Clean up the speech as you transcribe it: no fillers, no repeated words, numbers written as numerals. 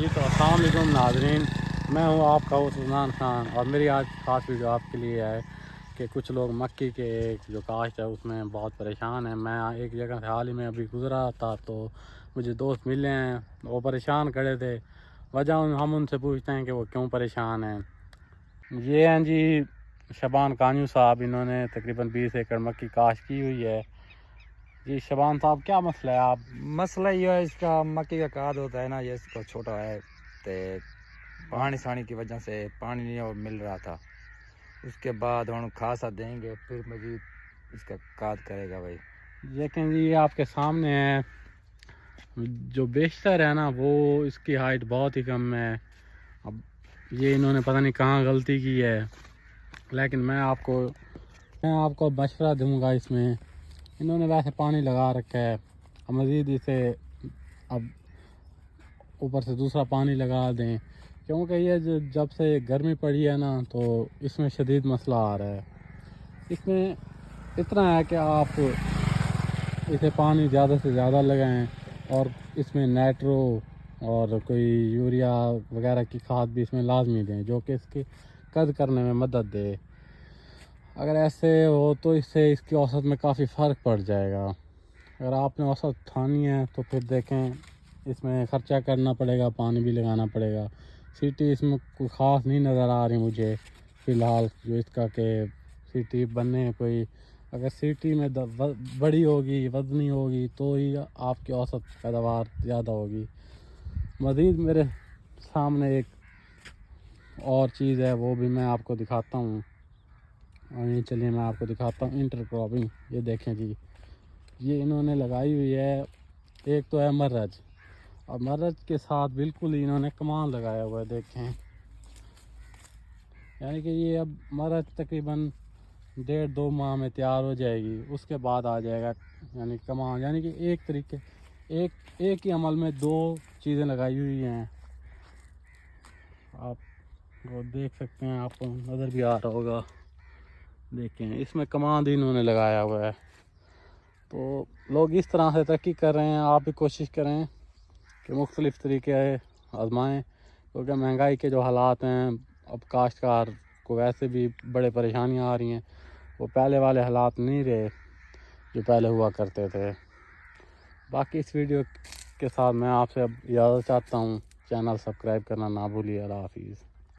جی تو السلام علیکم ناظرین، میں ہوں آپ کا ہوسٹ عثمان خان، اور میری آج خاص ویڈیو آپ کے لیے ہے کہ کچھ لوگ مکی کے جو کاشت ہے اس میں بہت پریشان ہیں۔ میں ایک جگہ سے حال ہی میں ابھی گزرا تھا تو مجھے دوست ملے ہیں، وہ پریشان کھڑے تھے۔ وجہ ہم ان سے پوچھتے ہیں کہ وہ کیوں پریشان ہیں۔ یہ ہیں جی شبان کانیو صاحب، انہوں نے تقریباً 20 ایکڑ مکی کاشت کی ہوئی ہے۔ جی شبان صاحب، کیا مسئلہ ہے؟ آپ مسئلہ یہ ہے اس کا مکی کا کاد ہوتا ہے نا، یہ اس کو چھوٹا ہے تو پانی سانی کی وجہ سے پانی نہیں مل رہا تھا۔ اس کے بعد ہم خاصا دیں گے پھر مزید اس کا کاد کرے گا بھائی۔ لیکن جی آپ کے سامنے ہے، جو بیشتر ہے نا وہ اس کی ہائٹ بہت ہی کم ہے۔ اب یہ انہوں نے پتہ نہیں کہاں غلطی کی ہے، لیکن میں آپ کو مشورہ دوں گا اس میں۔ انہوں نے ویسے پانی لگا رکھا ہے، اب مزید اسے اب اوپر سے دوسرا پانی لگا دیں، کیونکہ یہ جب سے گرمی پڑی ہے نا تو اس میں شدید مسئلہ آ رہا ہے۔ اس میں اتنا ہے کہ آپ اسے پانی زیادہ سے زیادہ لگائیں، اور اس میں نائٹرو اور کوئی یوریا وغیرہ کی کھاد بھی اس میں لازمی دیں، جو کہ اس کی قد کرنے میں مدد دے۔ اگر ایسے ہو تو اس سے اس کی اوسط میں کافی فرق پڑ جائے گا۔ اگر آپ نے اوسط اٹھانی ہے تو پھر دیکھیں اس میں خرچہ کرنا پڑے گا، پانی بھی لگانا پڑے گا۔ سیٹی اس میں کوئی خاص نہیں نظر آ رہی مجھے فی الحال، جو اس کا کہ سیٹی بننے کوئی، اگر سیٹی میں بڑی ہوگی، وزنی ہوگی تو ہی آپ کی اوسط پیداوار زیادہ ہوگی۔ مزید میرے سامنے ایک اور چیز ہے، وہ بھی میں آپ کو دکھاتا ہوں۔ اور یہ چلیے میں آپ کو دکھاتا ہوں انٹر کراپنگ۔ یہ دیکھیں جی، یہ انہوں نے لگائی ہوئی ہے، ایک تو ہے مرج، اور مرج کے ساتھ بالکل ہی انہوں نے کمان لگایا ہوا ہے، دیکھیں۔ یعنی کہ یہ اب مرج تقریباً 1.5-2 ماہ میں تیار ہو جائے گی، اس کے بعد آ جائے گا یعنی کمان۔ یعنی کہ ایک ہی عمل میں 2 چیزیں لگائی ہوئی ہیں۔ آپ وہ دیکھ سکتے ہیں، آپ کو نظر بھی آ رہا ہوگا، دیکھیں اس میں کمان بھی انہوں نے لگایا ہوا ہے۔ تو لوگ اس طرح سے ترقی کر رہے ہیں، آپ بھی کوشش کریں کہ مختلف طریقے آزمائیں، کیونکہ مہنگائی کے جو حالات ہیں، اب کاشتکار کو ویسے بھی بڑے پریشانیاں آ رہی ہیں، وہ پہلے والے حالات نہیں رہے جو پہلے ہوا کرتے تھے۔ باقی اس ویڈیو کے ساتھ میں آپ سے اب اجازت چاہتا ہوں، چینل سبسکرائب کرنا نہ بھولیے۔ اللہ حافظ۔